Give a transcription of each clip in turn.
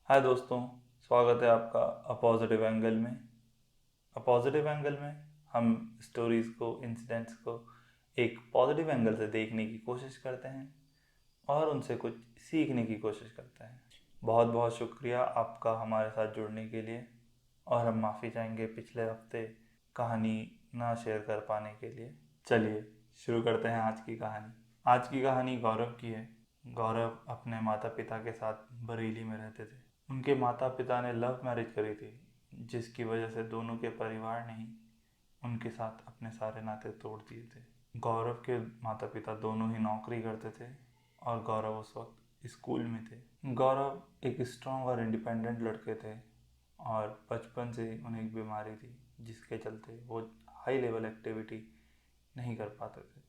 हाय दोस्तों, स्वागत है आपका अ पॉजिटिव एंगल में। अ पॉजिटिव एंगल में हम स्टोरीज़ को, इंसिडेंट्स को एक पॉजिटिव एंगल से देखने की कोशिश करते हैं और उनसे कुछ सीखने की कोशिश करते हैं। बहुत बहुत शुक्रिया आपका हमारे साथ जुड़ने के लिए, और हम माफ़ी चाहेंगे पिछले हफ्ते कहानी ना शेयर कर पाने के लिए। चलिए शुरू करते हैं आज की कहानी। आज की कहानी गौरव की है। गौरव अपने माता पिता के साथ बरेली में रहते थे। उनके माता पिता ने लव मैरिज करी थी, जिसकी वजह से दोनों के परिवार ने ही उनके साथ अपने सारे नाते तोड़ दिए थे। गौरव के माता पिता दोनों ही नौकरी करते थे और गौरव उस वक्त स्कूल में थे। गौरव एक स्ट्रॉन्ग और इंडिपेंडेंट लड़के थे और बचपन से ही उन्हें एक बीमारी थी, जिसके चलते वो हाई लेवल एक्टिविटी नहीं कर पाते थे।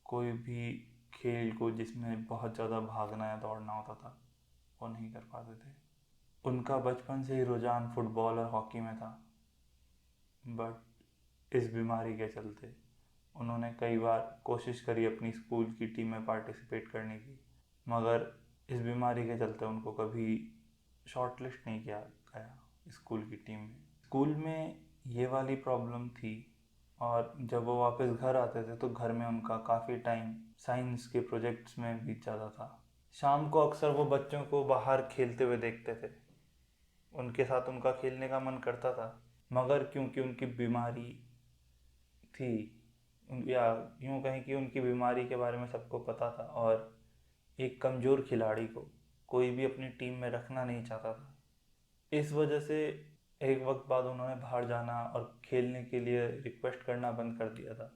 कोई भी खेल को जिसमें बहुत ज़्यादा भागना या दौड़ना होता था, वो नहीं कर पाते थे। उनका बचपन से ही रुझान फुटबॉल और हॉकी में था, बट इस बीमारी के चलते उन्होंने कई बार कोशिश करी अपनी स्कूल की टीम में पार्टिसिपेट करने की, मगर इस बीमारी के चलते उनको कभी शॉर्टलिस्ट नहीं किया गया स्कूल की टीम में। स्कूल में ये वाली प्रॉब्लम थी, और जब वो वापस घर आते थे तो घर में उनका काफ़ी टाइम साइंस के प्रोजेक्ट्स में बीत जाता था। शाम को अक्सर वो बच्चों को बाहर खेलते हुए देखते थे। उनके साथ उनका खेलने का मन करता था, मगर क्योंकि उनकी बीमारी थी, या यूँ कहें कि उनकी बीमारी के बारे में सबको पता था, और एक कमज़ोर खिलाड़ी को कोई भी अपनी टीम में रखना नहीं चाहता था। इस वजह से एक वक्त बाद उन्होंने बाहर जाना और खेलने के लिए रिक्वेस्ट करना बंद कर दिया था।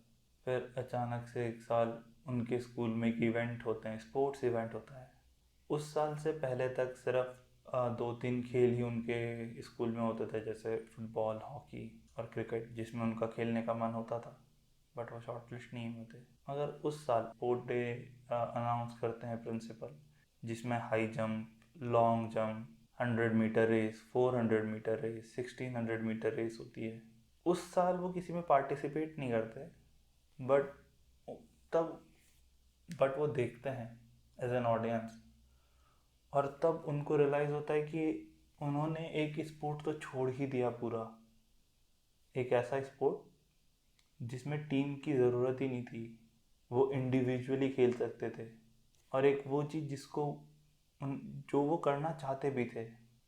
फिर अचानक से एक साल उनके स्कूल में एक इवेंट होते हैं, स्पोर्ट्स इवेंट होता है। उस साल से पहले तक सिर्फ 2-3 खेल ही उनके स्कूल में होते थे, जैसे फुटबॉल, हॉकी और क्रिकेट, जिसमें उनका खेलने का मन होता था, बट वो शॉर्टलिस्ट नहीं होते। मगर उस साल स्पोर्ट डे अनाउंस करते हैं प्रिंसिपल, जिसमें high jump, long jump, 100 metre race, 400 metre race, 1600 metre race होती है। उस साल वो किसी में पार्टिसिपेट नहीं करते, बट तब बट वो देखते हैं एज एन ऑडियंस, और तब उनको रियलाइज़ होता है कि उन्होंने एक स्पोर्ट तो छोड़ ही दिया पूरा। एक ऐसा स्पोर्ट जिसमें टीम की ज़रूरत ही नहीं थी, वो इंडिविजुअली खेल सकते थे। और एक वो चीज़ जिसको जो वो करना चाहते भी थे,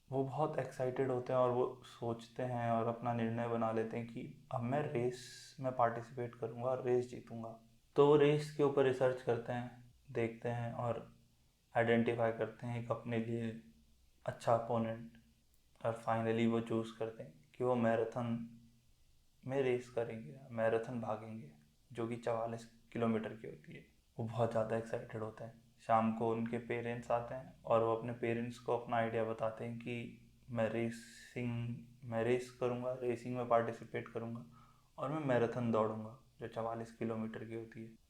वो बहुत एक्साइटेड होते हैं और वो सोचते हैं और अपना निर्णय बना लेते हैं कि अब मैं रेस में पार्टिसिपेट करूँगा और रेस जीतूँगा। तो वो रेस के ऊपर रिसर्च करते हैं, देखते हैं और आइडेंटिफाई करते हैं एक अपने लिए अच्छा अपोनेंट, और फाइनली वो चूज़ करते हैं कि वो मैराथन में रेस करेंगे, मैराथन भागेंगे, जो कि 44 किलोमीटर की होती है। वो बहुत ज़्यादा एक्साइटेड होते हैं। शाम को उनके पेरेंट्स आते हैं और वो अपने पेरेंट्स को अपना आइडिया बताते हैं कि मैं रेस करूँगा, रेसिंग में पार्टिसिपेट करूँगा, और मैं मैराथन दौड़ूँगा जो 44 किलोमीटर की होती है।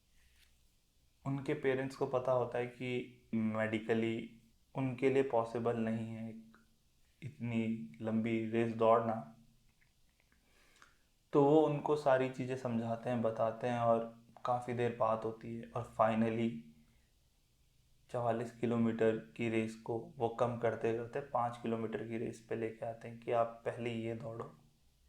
उनके पेरेंट्स को पता होता है कि मेडिकली उनके लिए पॉसिबल नहीं है एक इतनी लंबी रेस दौड़ना। तो वो उनको सारी चीज़ें समझाते हैं, बताते हैं, और काफ़ी देर बात होती है, और फाइनली 44 किलोमीटर की रेस को वो कम करते करते 5 किलोमीटर की रेस पे लेके आते हैं कि आप पहले ये दौड़ो,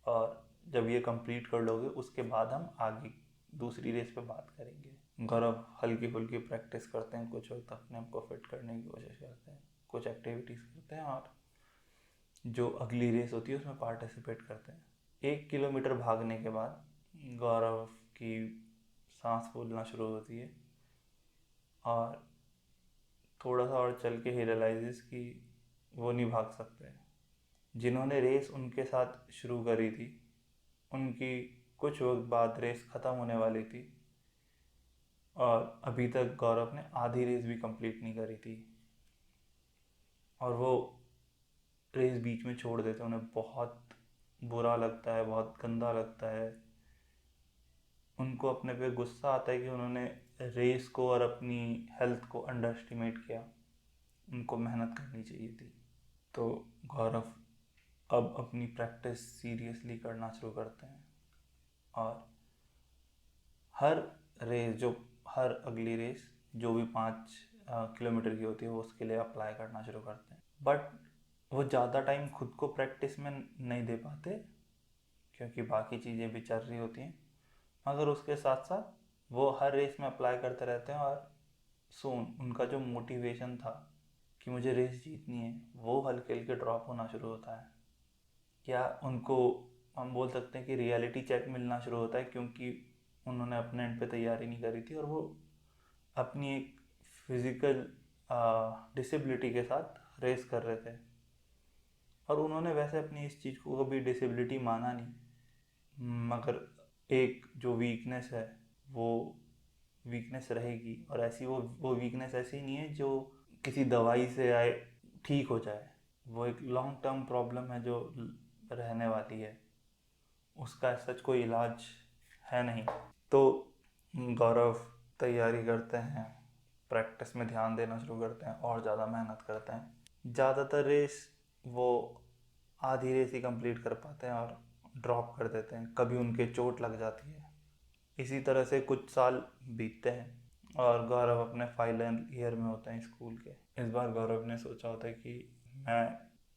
और जब ये कंप्लीट कर लोगे उसके बाद हम आगे दूसरी रेस पे बात करेंगे। गौरव हल्की फुल्की प्रैक्टिस करते हैं, कुछ वक्त अपने आप को फिट करने की कोशिश करते हैं, कुछ एक्टिविटीज़ करते हैं, और जो अगली रेस होती है उसमें पार्टिसिपेट करते हैं। 1 किलोमीटर भागने के बाद गौरव की सांस फूलना शुरू होती है, और थोड़ा सा और चल के ही रियलाइजेस कि वो नहीं भाग सकते। जिन्होंने रेस उनके साथ शुरू करी थी, उनकी कुछ वक्त बाद रेस ख़त्म होने वाली थी, और अभी तक गौरव ने आधी रेस भी कंप्लीट नहीं करी थी, और वो रेस बीच में छोड़ देते हैं। उन्हें बहुत बुरा लगता है, बहुत गंदा लगता है। उनको अपने पे गुस्सा आता है कि उन्होंने रेस को और अपनी हेल्थ को अंडर एस्टिमेट किया। उनको मेहनत करनी चाहिए थी। तो गौरव अब अपनी प्रैक्टिस सीरियसली करना शुरू करते हैं, और हर रेस जो हर अगली रेस जो भी 5 किलोमीटर की होती है वो उसके लिए अप्लाई करना शुरू करते हैं। बट वो ज़्यादा टाइम खुद को प्रैक्टिस में नहीं दे पाते क्योंकि बाकी चीज़ें भी चल रही होती हैं, मगर उसके साथ साथ वो हर रेस में अप्लाई करते रहते हैं और सून उनका जो मोटिवेशन था कि मुझे रेस जीतनी है वो हल्के हल्के ड्रॉप होना शुरू होता है, या उनको हम बोल सकते हैं कि रियलिटी चेक मिलना शुरू होता है क्योंकि उन्होंने अपने एंड पे तैयारी नहीं करी थी और वो अपनी एक फिज़िकल डिसेबिलिटी के साथ रेस कर रहे थे। और उन्होंने वैसे अपनी इस चीज़ को कभी डिसेबिलिटी माना नहीं, मगर एक जो वीकनेस है वो वीकनेस रहेगी, और ऐसी वो वीकनेस ऐसी नहीं है जो किसी दवाई से आए ठीक हो जाए, वो एक लॉन्ग टर्म प्रॉब्लम है जो रहने वाली है, उसका सच कोई इलाज है नहीं। तो गौरव तैयारी करते हैं, प्रैक्टिस में ध्यान देना शुरू करते हैं और ज़्यादा मेहनत करते हैं। ज़्यादातर रेस वो आधी रेस ही कंप्लीट कर पाते हैं और ड्रॉप कर देते हैं, कभी उनके चोट लग जाती है। इसी तरह से कुछ साल बीतते हैं और गौरव अपने फाइनल ईयर में होते हैं स्कूल के। इस बार गौरव ने सोचा होता है कि मैं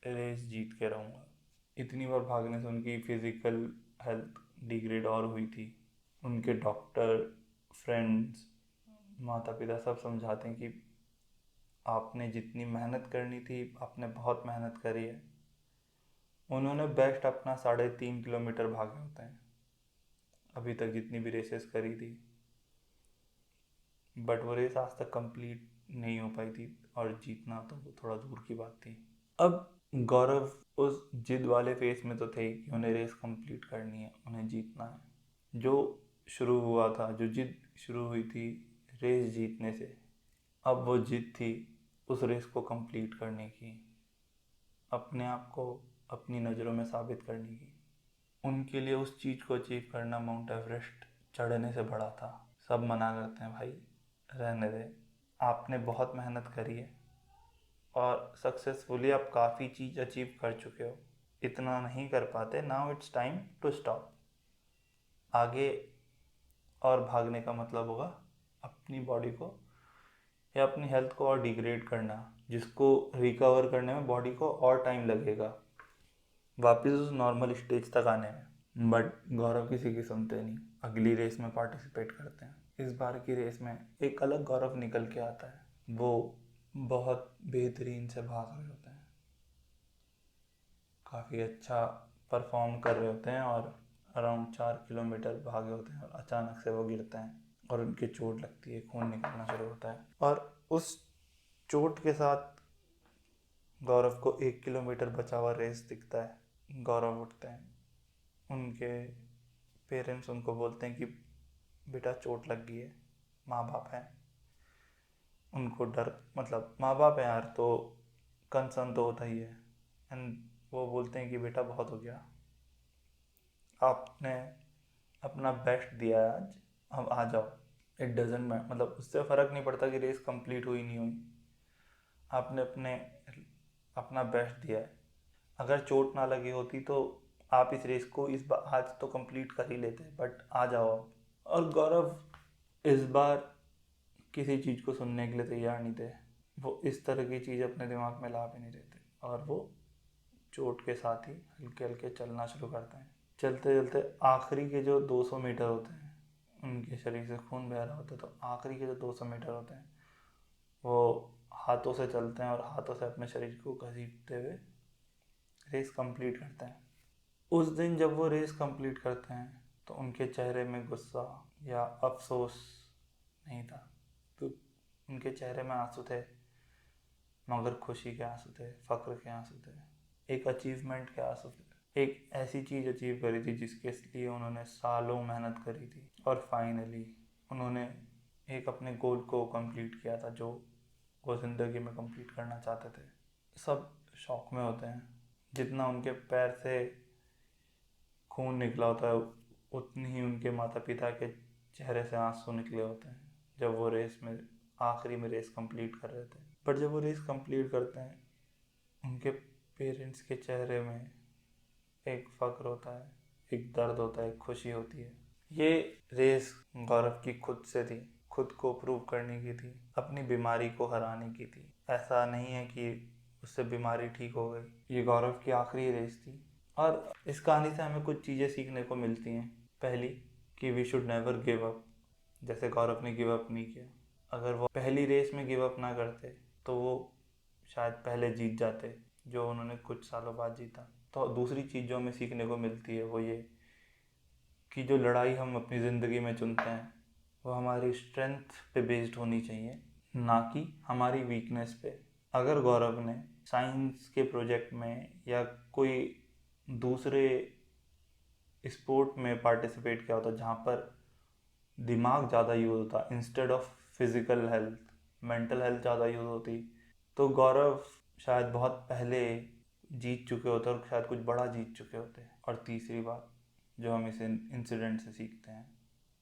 रेस जीत के रहूँगा। इतनी बार भागने से उनकी फिज़िकल हेल्थ डिग्रेड और हुई थी। उनके डॉक्टर, फ्रेंड्स, माता पिता सब समझाते हैं कि आपने जितनी मेहनत करनी थी आपने बहुत मेहनत करी है। उन्होंने बेस्ट अपना 3.5 किलोमीटर भागे होते हैं अभी तक जितनी भी रेसेस करी थी, बट वो रेस आज तक कंप्लीट नहीं हो पाई थी और जीतना तो वो थोड़ा दूर की बात थी। अब गौरव उस जिद वाले फेस में तो थे कि उन्हें रेस कंप्लीट करनी है, उन्हें जीतना है। जो शुरू हुआ था, जो जिद शुरू हुई थी रेस जीतने से, अब वो जिद थी उस रेस को कंप्लीट करने की, अपने आप को अपनी नज़रों में साबित करने की। उनके लिए उस चीज़ को अचीव करना माउंट एवरेस्ट चढ़ने से बड़ा था। सब मना करते हैं, भाई रहने दे, आपने बहुत मेहनत करी है और सक्सेसफुली आप काफ़ी चीज़ अचीव कर चुके हो, इतना नहीं कर पाते, now it's time to stop. आगे और भागने का मतलब होगा अपनी बॉडी को या अपनी हेल्थ को और डिग्रेड करना, जिसको रिकवर करने में बॉडी को और टाइम लगेगा वापस उस नॉर्मल स्टेज तक आने में। बट गौरव किसी की सुनते नहीं, अगली रेस में पार्टिसिपेट करते हैं। इस बार की रेस में एक अलग गौरव निकल के आता है। वो बहुत बेहतरीन से भाग रहे होते हैं, काफ़ी अच्छा परफॉर्म कर रहे होते हैं और अराउंड 4 किलोमीटर भागे होते हैं और अचानक से वो गिरते हैं और उनकी चोट लगती है, खून निकलना शुरू होता है। और उस चोट के साथ गौरव को 1 किलोमीटर बचा हुआ रेस दिखता है। गौरव उठते हैं, उनके पेरेंट्स उनको बोलते हैं कि बेटा चोट लग गई है। माँ बाप हैं, उनको डर, मतलब माँ बाप हैं यार तो कंसर्न तो होता ही है। एंड वो बोलते हैं कि बेटा बहुत हो गया, आपने अपना बेस्ट दिया है आज, अब आ जाओ। इट डजेंट मैटर, मतलब उससे फ़र्क नहीं पड़ता कि रेस कंप्लीट हुई नहीं हुई, आपने अपना बेस्ट दिया है। अगर चोट ना लगी होती तो आप इस रेस को इस बार आज तो कंप्लीट कर ही लेते, बट आ जाओ अब। और गौरव इस बार किसी चीज़ को सुनने के लिए तैयार नहीं थे। वो इस तरह की चीज़ अपने दिमाग में ला भी नहीं रहे थे और वो चोट के साथ ही हल्के हल्के चलना शुरू करते हैं। चलते चलते आखिरी के जो 200 मीटर होते हैं, उनके शरीर से खून बह रहा होता है, तो आखिरी के जो 200 मीटर होते हैं वो हाथों से चलते हैं और हाथों से अपने शरीर को घसीटते हुए रेस कंप्लीट करते हैं। उस दिन जब वो रेस कंप्लीट करते हैं तो उनके चेहरे में गुस्सा या अफसोस नहीं था, तो उनके चेहरे में आंसू थे, मगर खुशी के आंसू थे, फ़ख्र के आंसू थे, एक अचीवमेंट के आंसू थे। एक ऐसी चीज़ अचीव करी थी जिसके लिए उन्होंने सालों मेहनत करी थी और फाइनली उन्होंने एक अपने गोल को कंप्लीट किया था जो वो ज़िंदगी में कंप्लीट करना चाहते थे। सब शौक में होते हैं, जितना उनके पैर से खून निकला होता है उतनी ही उनके माता पिता के चेहरे से आंसू निकले होते हैं जब वो रेस में आखिरी में रेस कंप्लीट कर रहे थे। पर जब वो रेस कंप्लीट करते हैं उनके पेरेंट्स के चेहरे में एक फ़ख्र होता है, एक दर्द होता है, एक खुशी होती है। ये रेस गौरव की खुद से थी, खुद को प्रूव करने की थी, अपनी बीमारी को हराने की थी। ऐसा नहीं है कि उससे बीमारी ठीक हो गई। ये गौरव की आखिरी रेस थी और इस कहानी से हमें कुछ चीज़ें सीखने को मिलती हैं। पहली, कि we should never give up. जैसे गौरव ने गिव अप नहीं किया, अगर वो पहली रेस में गिव अप ना करते तो वो शायद पहले जीत जाते, जो उन्होंने कुछ सालों बाद जीता। तो दूसरी चीज़ जो हमें सीखने को मिलती है वो ये कि जो लड़ाई हम अपनी ज़िंदगी में चुनते हैं वो हमारी स्ट्रेंथ पे बेस्ड होनी चाहिए, ना कि हमारी वीकनेस पे। अगर गौरव ने साइंस के प्रोजेक्ट में या कोई दूसरे स्पोर्ट में पार्टिसिपेट किया होता जहाँ पर दिमाग ज़्यादा यूज़ होता instead of physical health, mental health ज़्यादा यूज़ होती, तो गौरव शायद बहुत पहले जीत चुके होते और शायद कुछ बड़ा जीत चुके होते। और तीसरी बात जो हम इस इंसिडेंट से सीखते हैं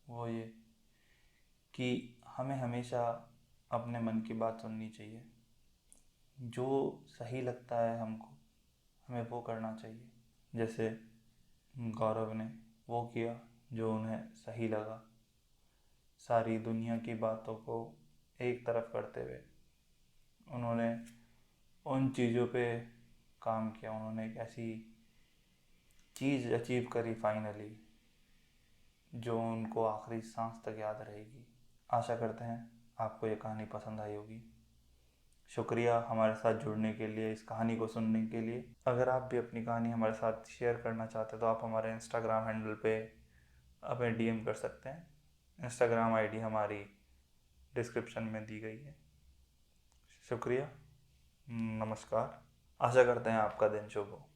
वो ये कि हमें हमेशा अपने मन की बात सुननी चाहिए। जो सही लगता है हमको, हमें वो करना चाहिए। जैसे गौरव ने वो किया जो उन्हें सही लगा, सारी दुनिया की बातों को एक तरफ करते हुए उन्होंने उन चीज़ों पे काम किया। उन्होंने एक ऐसी चीज़ अचीव करी फाइनली जो उनको आखिरी सांस तक याद रहेगी। आशा करते हैं आपको ये कहानी पसंद आई होगी। शुक्रिया हमारे साथ जुड़ने के लिए, इस कहानी को सुनने के लिए। अगर आप भी अपनी कहानी हमारे साथ शेयर करना चाहते हैं तो आप हमारे इंस्टाग्राम हैंडल पे हमें डीएम कर सकते हैं। इंस्टाग्राम आईडी हमारी डिस्क्रिप्शन में दी गई है। शुक्रिया, नमस्कार। आशा करते हैं आपका दिन शुभ हो।